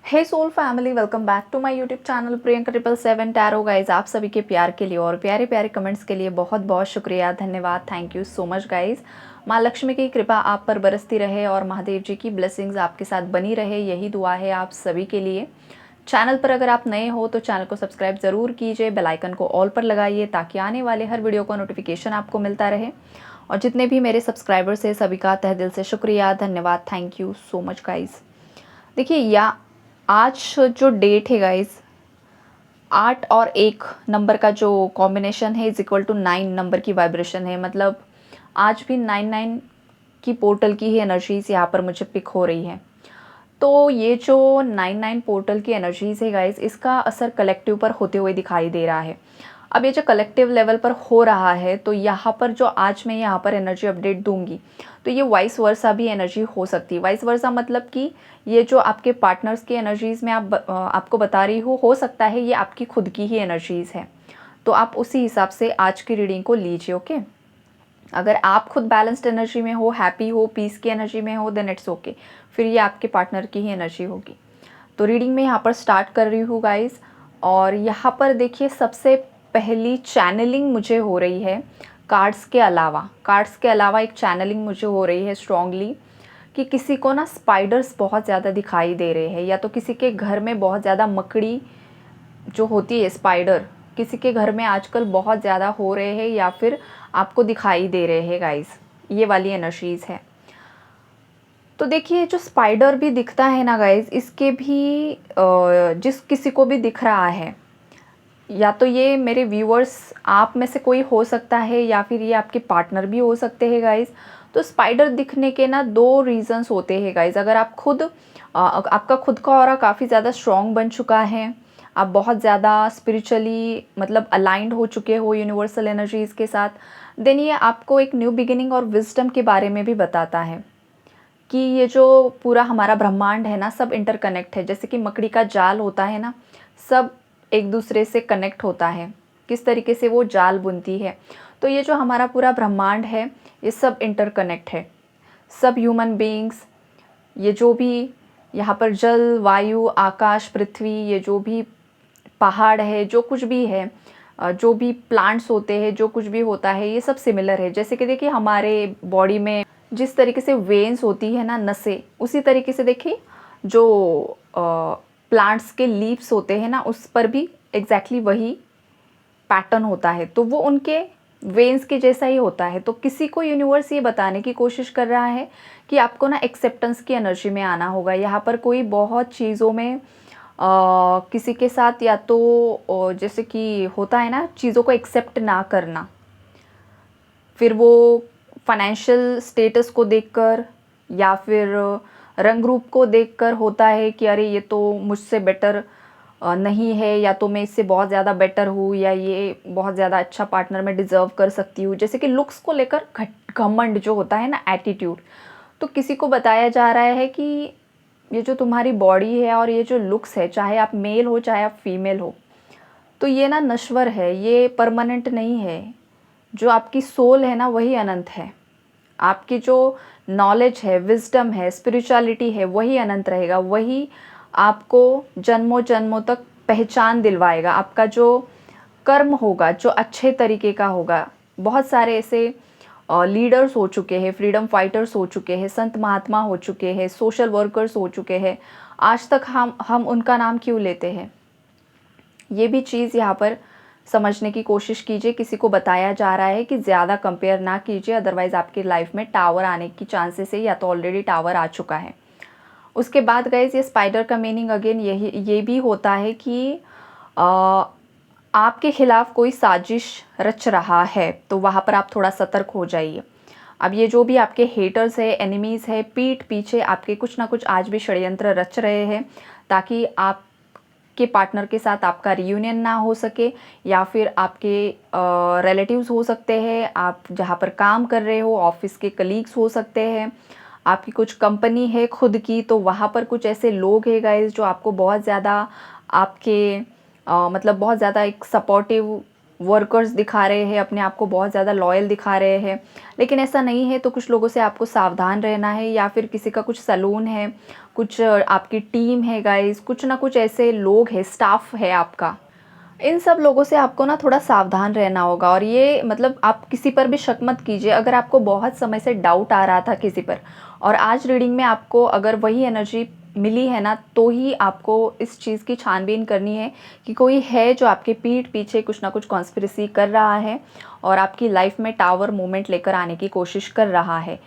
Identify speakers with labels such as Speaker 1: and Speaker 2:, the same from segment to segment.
Speaker 1: Hey soul family, welcome back to my YouTube channel Priyanka 777 tarot. Guys, आप सभी के प्यार के लिए और प्यारे प्यारे कमेंट्स के लिए बहुत बहुत शुक्रिया, धन्यवाद, thank you so much guys. माँ लक्ष्मी की कृपा आप पर बरसती रहे और महादेव जी की ब्लेसिंग्स आपके साथ बनी रहे, यही दुआ है आप सभी के लिए। चैनल पर अगर आप नए हो तो चैनल को सब्सक्राइब ज़रूर कीजिए, बेल आइकन को ऑल पर लगाइए ताकि आने वाले हर वीडियो का नोटिफिकेशन आपको मिलता रहे। और जितने भी मेरे सब्सक्राइबर्स हैं सभी का तहे दिल से शुक्रिया, धन्यवाद, thank you so much guys. देखिए, या आज जो डेट है गाइज, 8 और 1 नंबर का जो कॉम्बिनेशन है इज इक्वल टू 9 नंबर की वाइब्रेशन है। मतलब आज भी 99 की पोर्टल की ही एनर्जीज यहाँ पर मुझे पिक हो रही है। तो ये जो 99 पोर्टल की एनर्जीज है गाइज, इसका असर कलेक्टिव पर होते हुए दिखाई दे रहा है। अब ये जो कलेक्टिव लेवल पर हो रहा है तो यहाँ पर जो आज मैं यहाँ पर एनर्जी अपडेट दूंगी तो ये वाइस वर्सा भी एनर्जी हो सकती है। वाइस वर्सा मतलब कि ये जो आपके पार्टनर्स की एनर्जीज़ में आपको बता रही हो सकता है ये आपकी खुद की ही एनर्जीज़ है। तो आप उसी हिसाब से आज की रीडिंग को लीजिए, ओके। अगर आप खुद बैलेंस्ड एनर्जी में हो, हैप्पी हो, पीस की एनर्जी में हो, देन इट्स ओके। फिर ये आपके पार्टनर की ही एनर्जी होगी। तो रीडिंग में यहाँ पर स्टार्ट कर रही हूँ गाइज। और यहाँ पर देखिए, सबसे पहली चैनलिंग मुझे हो रही है कार्ड्स के अलावा एक चैनलिंग मुझे हो रही है स्ट्रॉन्गली कि किसी को ना स्पाइडर्स बहुत ज़्यादा दिखाई दे रहे हैं, या तो किसी के घर में बहुत ज़्यादा मकड़ी जो होती है, स्पाइडर किसी के घर में आजकल बहुत ज़्यादा हो रहे हैं या फिर आपको दिखाई दे रहे हैं गाइस, ये वाली एनर्जीज़ है। तो देखिए, जो स्पाइडर भी दिखता है ना गाइस, इसके भी जिस किसी को भी दिख रहा है, या तो ये मेरे व्यूअर्स आप में से कोई हो सकता है या फिर ये आपके पार्टनर भी हो सकते हैं गाइस। तो स्पाइडर दिखने के ना 2 रीज़न्स होते हैं गाइस। अगर आप खुद आपका खुद का ऑरा काफ़ी ज़्यादा स्ट्रॉन्ग बन चुका है, आप बहुत ज़्यादा स्पिरिचुअली मतलब अलाइंड हो चुके हो यूनिवर्सल एनर्जीज़ के साथ, देन ये आपको एक न्यू बिगिनिंग और विजडम के बारे में भी बताता है कि ये जो पूरा हमारा ब्रह्मांड है ना, सब इंटरकनेक्ट है। जैसे कि मकड़ी का जाल होता है ना, सब एक दूसरे से कनेक्ट होता है, किस तरीके से वो जाल बुनती है। तो ये जो हमारा पूरा ब्रह्मांड है ये सब इंटरकनेक्ट है। सब ह्यूमन बीइंग्स, ये जो भी यहाँ पर जल, वायु, आकाश, पृथ्वी, ये जो भी पहाड़ है, जो कुछ भी है, जो भी प्लांट्स होते हैं, जो कुछ भी होता है, ये सब सिमिलर है। जैसे कि देखिए, हमारे बॉडी में जिस तरीके से वेन्स होती है ना, नसें, उसी तरीके से देखिए जो प्लांट्स के लीव्स होते हैं ना, उस पर भी एग्जैक्टली वही पैटर्न होता है। तो वो उनके वेन्स के जैसा ही होता है। तो किसी को यूनिवर्स ये बताने की कोशिश कर रहा है कि आपको ना एक्सेप्टेंस की एनर्जी में आना होगा। यहाँ पर कोई बहुत चीज़ों में किसी के साथ, या तो जैसे कि होता है ना, चीज़ों को एक्सेप्ट ना करना, फिर वो फाइनेंशियल स्टेटस को देखकर या फिर रंग रूप को देखकर होता है कि अरे ये तो मुझसे बेटर नहीं है, या तो मैं इससे बहुत ज़्यादा बेटर हूँ, या ये बहुत ज़्यादा अच्छा पार्टनर मैं डिज़र्व कर सकती हूँ। जैसे कि लुक्स को लेकर घमंड जो होता है ना, एटीट्यूड। तो किसी को बताया जा रहा है कि ये जो तुम्हारी बॉडी है और ये जो लुक्स है, चाहे आप मेल हो चाहे आप फीमेल हो, तो ये ना नश्वर है, ये परमानेंट नहीं है। जो आपकी सोल है ना, वही अनंत है। आपकी जो नॉलेज है, विजडम है, स्पिरिचुअलिटी है, वही अनंत रहेगा। वही आपको जन्मों जन्मों तक पहचान दिलवाएगा। आपका जो कर्म होगा, जो अच्छे तरीके का होगा। बहुत सारे ऐसे लीडर्स हो चुके हैं, फ्रीडम फाइटर्स हो चुके हैं, संत महात्मा हो चुके हैं, सोशल वर्कर्स हो चुके हैं। आज तक हम उनका नाम क्यों लेते हैं? ये भी चीज़ यहाँ पर समझने की कोशिश कीजिए। किसी को बताया जा रहा है कि ज़्यादा कंपेयर ना कीजिए, अदरवाइज़ आपकी लाइफ में टावर आने की चांसेस है, या तो ऑलरेडी टावर आ चुका है। उसके बाद गाइस, ये स्पाइडर का मीनिंग अगेन ये भी होता है कि आपके खिलाफ कोई साजिश रच रहा है, तो वहाँ पर आप थोड़ा सतर्क हो जाइए। अब ये जो भी आपके हेटर्स है, एनिमीज़ है, पीठ पीछे आपके कुछ ना कुछ आज भी षड्यंत्र रच रहे हैं ताकि आप के पार्टनर के साथ आपका रियूनियन ना हो सके, या फिर आपके रिलेटिव्स हो सकते हैं, आप जहाँ पर काम कर रहे हो, ऑफिस के कलीग्स हो सकते हैं, आपकी कुछ कंपनी है खुद की, तो वहाँ पर कुछ ऐसे लोग हैं गाइस जो आपको बहुत ज़्यादा आपके मतलब बहुत ज़्यादा एक सपोर्टिव वर्कर्स दिखा रहे हैं, अपने आप को बहुत ज़्यादा लॉयल दिखा रहे हैं, लेकिन ऐसा नहीं है। तो कुछ लोगों से आपको सावधान रहना है, या फिर किसी का कुछ सैलून है, कुछ आपकी टीम है गाइस, कुछ ना कुछ ऐसे लोग हैं, स्टाफ है आपका, इन सब लोगों से आपको ना थोड़ा सावधान रहना होगा। और ये मतलब आप किसी पर भी शक मत कीजिए। अगर आपको बहुत समय से डाउट आ रहा था किसी पर, और आज रीडिंग में आपको अगर वही एनर्जी मिली है ना, तो ही आपको इस चीज़ की छानबीन करनी है कि कोई है जो आपके पीठ पीछे कुछ ना कुछ कॉन्स्पिरेसी कर रहा है और आपकी लाइफ में टावर मोमेंट लेकर आने की कोशिश कर रहा है।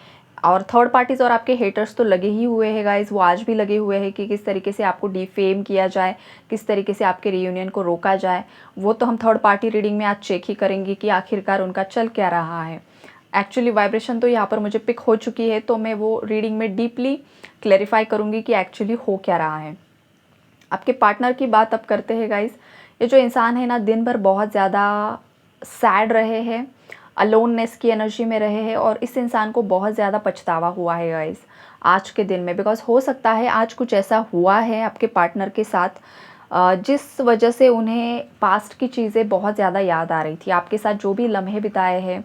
Speaker 1: और थर्ड पार्टीज़ और आपके हेटर्स तो लगे ही हुए हैं गाइस, वो आज भी लगे हुए हैं कि किस तरीके से आपको डिफेम किया जाए, किस तरीके से आपके रियूनियन को रोका जाए। वो तो हम थर्ड पार्टी रीडिंग में आज चेक ही करेंगे कि आखिरकार उनका चल क्या रहा है। एक्चुअली वाइब्रेशन तो यहाँ पर मुझे पिक हो चुकी है, तो मैं वो रीडिंग में डीपली क्लैरिफाई करूँगी कि एक्चुअली हो क्या रहा है। आपके पार्टनर की बात अब करते हैं गाइस। ये जो इंसान है ना, दिन भर बहुत ज़्यादा सैड रहे हैं, अलोननेस की एनर्जी में रहे हैं, और इस इंसान को बहुत ज़्यादा पछतावा हुआ है गाइस आज के दिन में। बिकॉज हो सकता है आज कुछ ऐसा हुआ है आपके पार्टनर के साथ जिस वजह से उन्हें पास्ट की चीज़ें बहुत ज़्यादा याद आ रही थी। आपके साथ जो भी लम्हे बिताए हैं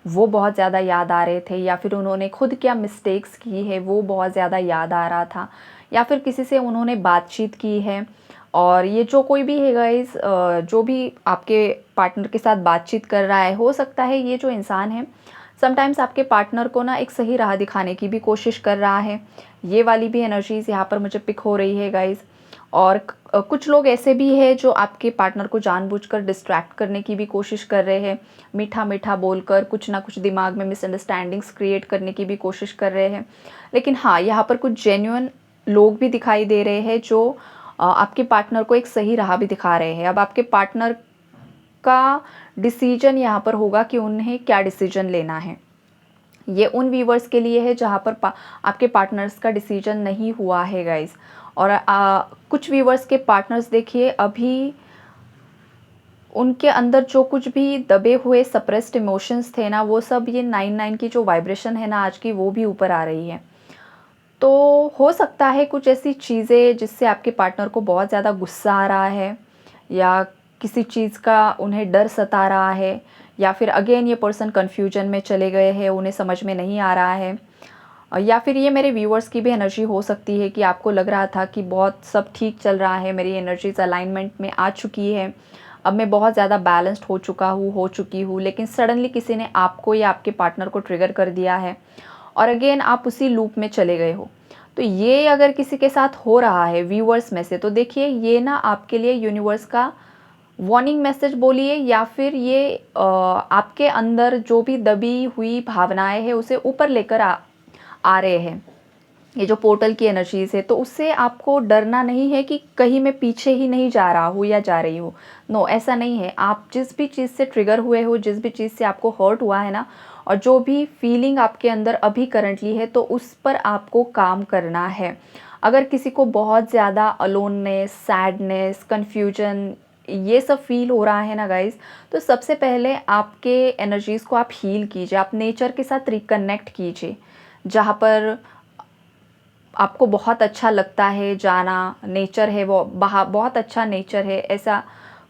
Speaker 1: वो बहुत ज़्यादा याद आ रहे थे, या फिर उन्होंने खुद क्या मिस्टेक्स की है वो बहुत ज़्यादा याद आ रहा था, या फिर किसी से उन्होंने बातचीत की है। और ये जो कोई भी है गाइस, जो भी आपके पार्टनर के साथ बातचीत कर रहा है, हो सकता है ये जो इंसान है समटाइम्स आपके पार्टनर को ना एक सही राह दिखाने की भी कोशिश कर रहा है। ये वाली भी एनर्जीज़ यहाँ पर मुझे पिक हो रही है गाइस। और कुछ लोग ऐसे भी हैं जो आपके पार्टनर को जानबूझकर डिस्ट्रैक्ट करने की भी कोशिश कर रहे हैं, मीठा मीठा बोलकर कुछ ना कुछ दिमाग में मिसअंडरस्टैंडिंग्स क्रिएट करने की भी कोशिश कर रहे हैं। लेकिन हाँ, यहाँ पर कुछ जेन्युइन लोग भी दिखाई दे रहे हैं जो आपके पार्टनर को एक सही राह भी दिखा रहे हैं। अब आपके पार्टनर का डिसीजन यहाँ पर होगा कि उन्हें क्या डिसीजन लेना है। ये उन व्यूवर्स के लिए है जहाँ पर आपके पार्टनर्स का डिसीजन नहीं हुआ है गाइस। और कुछ व्यूवर्स के पार्टनर्स देखिए, अभी उनके अंदर जो कुछ भी दबे हुए सप्रेस्ड इमोशंस थे ना, वो सब ये 9-9 की जो वाइब्रेशन है ना आज की, वो भी ऊपर आ रही है। तो हो सकता है कुछ ऐसी चीज़ें जिससे आपके पार्टनर को बहुत ज़्यादा गुस्सा आ रहा है, या किसी चीज़ का उन्हें डर सता रहा है, या फिर अगेन ये पर्सन कन्फ्यूजन में चले गए हैं, उन्हें समझ में नहीं आ रहा है। या फिर ये मेरे व्यूअर्स की भी एनर्जी हो सकती है कि आपको लग रहा था कि बहुत सब ठीक चल रहा है, मेरी एनर्जीज अलाइनमेंट में आ चुकी है, अब मैं बहुत ज़्यादा बैलेंस्ड हो चुकी हूँ, लेकिन सडनली किसी ने आपको या आपके पार्टनर को ट्रिगर कर दिया है, और अगेन आप उसी लूप में चले गए हो। तो ये अगर किसी के साथ हो रहा है व्यूअर्स में से, तो देखिए ये ना आपके लिए यूनिवर्स का वार्निंग मैसेज बोलिए, या फिर ये आपके अंदर जो भी दबी हुई भावनाएं हैं उसे ऊपर लेकर आ रहे हैं। ये जो पोर्टल की एनर्जीज़ है, तो उससे आपको डरना नहीं है कि कहीं मैं पीछे ही नहीं जा रहा हूँ या जा रही हूँ। नो, ऐसा नहीं है। आप जिस भी चीज़ से ट्रिगर हुए हो, जिस भी चीज़ से आपको हर्ट हुआ है ना, और जो भी फीलिंग आपके अंदर अभी करंटली है, तो उस पर आपको काम करना है। अगर किसी को बहुत ज़्यादा अलोननेस, सैडनेस, कन्फ्यूजन ये सब फील हो रहा है ना गाइस, तो सबसे पहले आपके एनर्जीज़ को आप हील कीजिए, आप नेचर के साथ रिकनेक्ट कीजिए। जहाँ पर आपको बहुत अच्छा लगता है जाना, नेचर है वो बहुत अच्छा नेचर है, ऐसा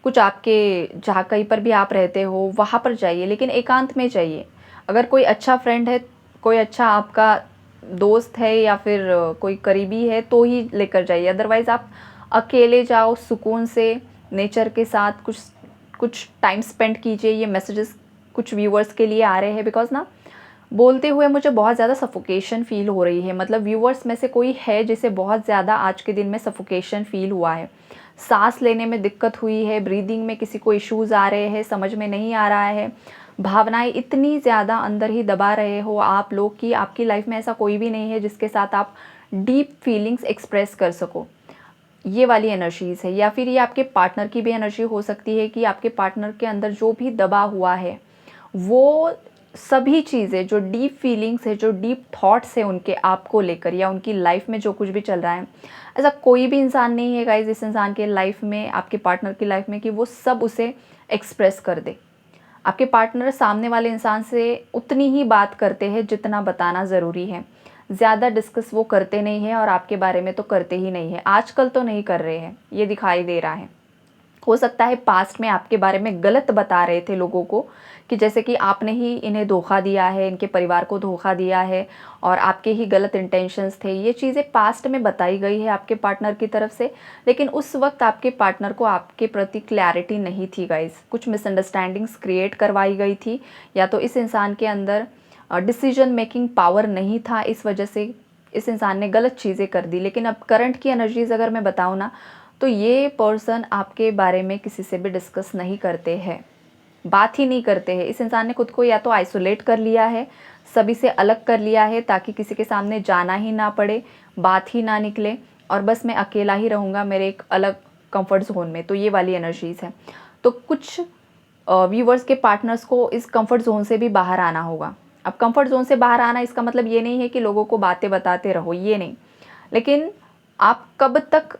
Speaker 1: कुछ आपके जहाँ कहीं पर भी आप रहते हो वहाँ पर जाइए, लेकिन एकांत में जाइए। अगर कोई अच्छा फ्रेंड है, कोई अच्छा आपका दोस्त है, या फिर कोई करीबी है, तो ही लेकर जाइए। अदरवाइज़ आप अकेले जाओ, सुकून से नेचर के साथ कुछ कुछ टाइम स्पेंड कीजिए। ये मैसेजेस कुछ व्यूअर्स के लिए आ रहे हैं, बिकॉज ना बोलते हुए मुझे बहुत ज़्यादा सफोकेशन फ़ील हो रही है। मतलब व्यूअर्स में से कोई है जिसे बहुत ज़्यादा आज के दिन में सफोकेशन फ़ील हुआ है, सांस लेने में दिक्कत हुई है, ब्रीदिंग में किसी को इश्यूज़ आ रहे हैं, समझ में नहीं आ रहा है, भावनाएं इतनी ज़्यादा अंदर ही दबा रहे हो आप लोग कि आपकी लाइफ में ऐसा कोई भी नहीं है जिसके साथ आप डीप फीलिंग्स एक्सप्रेस कर सको। ये वाली एनर्जीज़ है। या फिर ये आपके पार्टनर की भी एनर्जी हो सकती है कि आपके पार्टनर के अंदर जो भी दबा हुआ है, वो सभी चीज़ें जो डीप फीलिंग्स है, जो डीप थॉट्स है उनके आपको लेकर, या उनकी लाइफ में जो कुछ भी चल रहा है, ऐसा कोई भी इंसान नहीं है गाइस इस इंसान के लाइफ में, आपके पार्टनर की लाइफ में, कि वो सब उसे एक्सप्रेस कर दे। आपके पार्टनर सामने वाले इंसान से उतनी ही बात करते हैं जितना बताना ज़रूरी है। ज़्यादा डिस्कस वो करते नहीं हैं, और आपके बारे में तो करते ही नहीं है। आजकल तो नहीं कर रहे हैं, ये दिखाई दे रहा है। हो सकता है पास्ट में आपके बारे में गलत बता रहे थे लोगों को, कि जैसे कि आपने ही इन्हें धोखा दिया है, इनके परिवार को धोखा दिया है और आपके ही गलत इंटेंशंस थे। ये चीज़ें पास्ट में बताई गई है आपके पार्टनर की तरफ से, लेकिन उस वक्त आपके पार्टनर को आपके प्रति क्लैरिटी नहीं थी गाइस। कुछ मिसअंडरस्टैंडिंग्स क्रिएट करवाई गई थी, या तो इस इंसान के अंदर डिसीजन मेकिंग पावर नहीं था, इस वजह से इस इंसान ने गलत चीज़ें कर दी। लेकिन अब करंट की एनर्जीज़ अगर मैं बताऊँ ना, तो ये पर्सन आपके बारे में किसी से भी डिस्कस नहीं करते हैं, बात ही नहीं करते हैं। इस इंसान ने खुद को या तो आइसोलेट कर लिया है, सभी से अलग कर लिया है, ताकि किसी के सामने जाना ही ना पड़े, बात ही ना निकले, और बस मैं अकेला ही रहूँगा मेरे एक अलग कंफर्ट जोन में। तो ये वाली एनर्जीज़ है। तो कुछ व्यूवर्स के पार्टनर्स को इस कंफर्ट जोन से भी बाहर आना होगा। अब कंफर्ट जोन से बाहर आना, इसका मतलब ये नहीं है कि लोगों को बातें बताते रहो, ये नहीं, लेकिन आप कब तक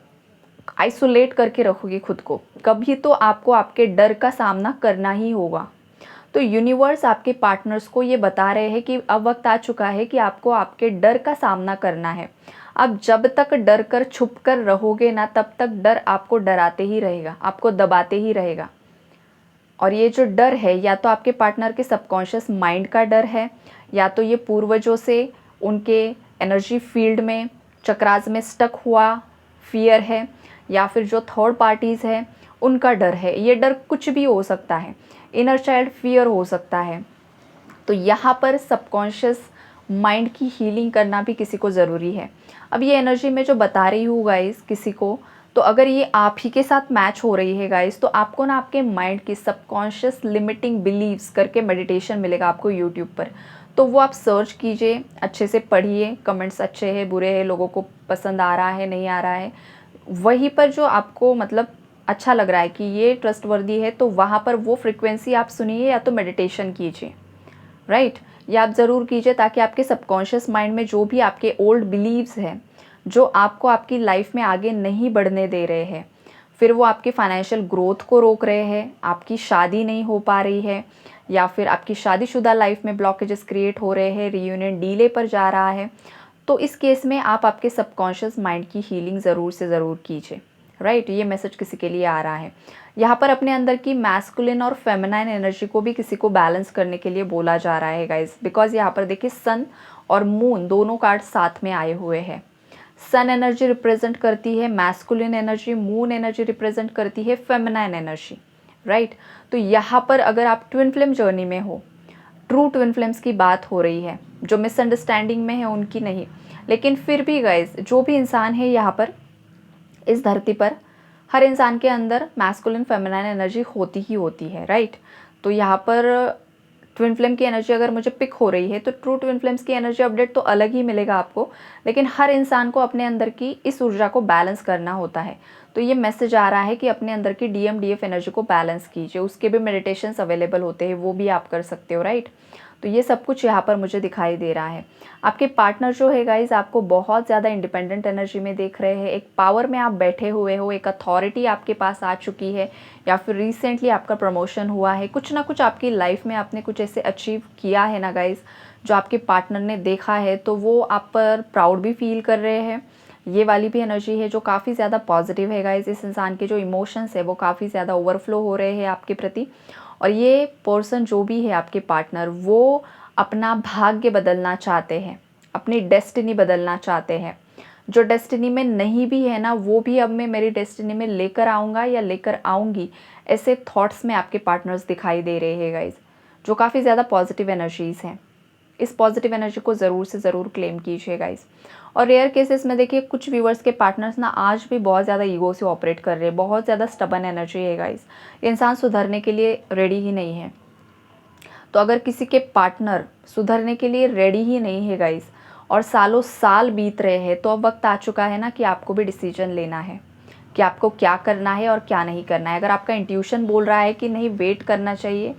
Speaker 1: आइसोलेट करके रखोगे खुद को, कभी तो आपको आपके डर का सामना करना ही होगा। तो यूनिवर्स आपके पार्टनर्स को ये बता रहे हैं कि अब वक्त आ चुका है कि आपको आपके डर का सामना करना है। अब जब तक डर कर छुप कर रहोगे ना, तब तक डर आपको डराते ही रहेगा, आपको दबाते ही रहेगा। और ये जो डर है, या तो आपके पार्टनर के सबकॉन्शियस माइंड का डर है, या तो ये पूर्वजों से उनके एनर्जी फील्ड में चक्रास में स्टक हुआ फियर है, या फिर जो थर्ड पार्टीज़ है उनका डर है। ये डर कुछ भी हो सकता है, इनर चाइल्ड फियर हो सकता है। तो यहाँ पर सबकॉन्शियस माइंड की हीलिंग करना भी किसी को ज़रूरी है। अब ये एनर्जी मैं जो बता रही हूँ गाइस किसी को, तो अगर ये आप ही के साथ मैच हो रही है गाइस, तो आपको ना आपके माइंड की सबकॉन्शियस लिमिटिंग बिलीव्स करके मेडिटेशन मिलेगा आपको यूट्यूब पर। तो वो आप सर्च कीजिए, अच्छे से पढ़िए, कमेंट्स अच्छे हैं बुरे हैं, लोगों को पसंद आ रहा है नहीं आ रहा है, वहीं पर जो आपको मतलब अच्छा लग रहा है कि ये ट्रस्टवर्दी है, तो वहाँ पर वो फ्रिक्वेंसी आप सुनिए, या तो मेडिटेशन कीजिए, राइट। ये आप ज़रूर कीजिए, ताकि आपके सबकॉन्शियस माइंड में जो भी आपके ओल्ड बिलीव्स हैं, जो आपको आपकी लाइफ में आगे नहीं बढ़ने दे रहे हैं, फिर वो आपकी फाइनेंशियल ग्रोथ को रोक रहे हैं, आपकी शादी नहीं हो पा रही है, या फिर आपकी शादीशुदा लाइफ में ब्लॉकेजेस क्रिएट हो रहे हैं, रियूनियन डिले पर जा रहा है, तो इस केस में आप आपके सबकॉन्शियस माइंड की हीलिंग ज़रूर से ज़रूर कीजिए, राइट। ये मैसेज किसी के लिए आ रहा है। यहाँ पर अपने अंदर की मैस्कुलिन और फेमिनाइन एनर्जी को भी किसी को बैलेंस करने के लिए बोला जा रहा है गाइज, बिकॉज यहाँ पर देखिए सन और मून दोनों कार्ड साथ में आए हुए हैं। सन एनर्जी रिप्रेजेंट करती है masculine energy, moon energy represent करती है फेमिनाइन एनर्जी, राइट। तो यहाँ पर अगर आप ट्विन फ्लेम जर्नी में हो, ट्रू ट्विन फ्लेम्स की बात हो रही है, जो मिसअंडरस्टैंडिंग में है उनकी नहीं, लेकिन फिर भी गाइज जो भी इंसान है यहाँ पर इस धरती पर, हर इंसान के अंदर मैस्कुलिन फेमिनाइन एनर्जी होती ही होती है, राइट। तो यहाँ पर ट्विन फ्लेम की एनर्जी अगर मुझे पिक हो रही है, तो ट्रू ट्विन फ्लेम्स की एनर्जी अपडेट तो अलग ही मिलेगा आपको, लेकिन हर इंसान को अपने अंदर की इस ऊर्जा को बैलेंस करना होता है। तो ये मैसेज आ रहा है कि अपने अंदर की DMDF एनर्जी को बैलेंस कीजिए, उसके भी मेडिटेशंस अवेलेबल होते हैं, वो भी आप कर सकते हो, राइट। तो ये सब कुछ यहाँ पर मुझे दिखाई दे रहा है। आपके पार्टनर जो है गाइज आपको बहुत ज़्यादा इंडिपेंडेंट एनर्जी में देख रहे हैं, एक पावर में आप बैठे हुए हो, एक अथॉरिटी आपके पास आ चुकी है, या फिर रिसेंटली आपका प्रमोशन हुआ है, कुछ ना कुछ आपकी लाइफ में आपने कुछ ऐसे अचीव किया है ना गाइज, जो आपके पार्टनर ने देखा है, तो वो आप पर प्राउड भी फील कर रहे हैं। ये वाली भी एनर्जी है जो काफ़ी ज़्यादा पॉजिटिव है गाइज। इस इंसान के जो इमोशंस है वो काफ़ी ज़्यादा ओवरफ्लो हो रहे हैं आपके प्रति, और ये पर्सन जो भी है आपके पार्टनर, वो अपना भाग्य बदलना चाहते हैं, अपनी डेस्टिनी बदलना चाहते हैं। जो डेस्टिनी में नहीं भी है ना, वो भी अब मैं मेरी डेस्टिनी में लेकर आऊँगा या लेकर आऊँगी, ऐसे थॉट्स में आपके पार्टनर्स दिखाई दे रहे हैं गाइज, जो काफ़ी ज़्यादा पॉजिटिव एनर्जीज़ हैं। इस पॉजिटिव एनर्जी को ज़रूर से ज़रूर क्लेम कीजिए गाइज। और रेयर केसेस में देखिए कुछ व्यूवर्स के पार्टनर्स ना आज भी बहुत ज़्यादा ईगो से ऑपरेट कर रहे हैं, बहुत ज़्यादा स्टबन एनर्जी है गाइज, इंसान सुधरने के लिए रेडी ही नहीं है। तो अगर किसी के पार्टनर सुधरने के लिए रेडी ही नहीं है गाइज, और सालों साल बीत रहे हैं, तो अब वक्त आ चुका है ना कि आपको भी डिसीजन लेना है कि आपको क्या करना है और क्या नहीं करना है। अगर आपका इंट्यूशन बोल रहा है कि नहीं वेट करना चाहिए,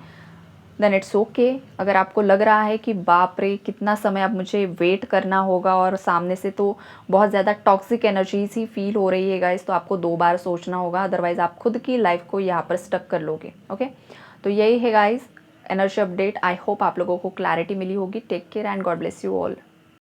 Speaker 1: देन इट्स ओके। अगर आपको लग रहा है कि बाप रे कितना समय अब मुझे वेट करना होगा और सामने से तो बहुत ज़्यादा टॉक्सिक एनर्जीज ही फील हो रही है गाइस, तो आपको 2 बार सोचना होगा, अदरवाइज़ आप खुद की लाइफ को यहाँ पर स्टक कर लोगे। ओके, तो यही है guys energy update. I hope आप लोगों को क्लैरिटी मिली होगी। Take care and God bless you all.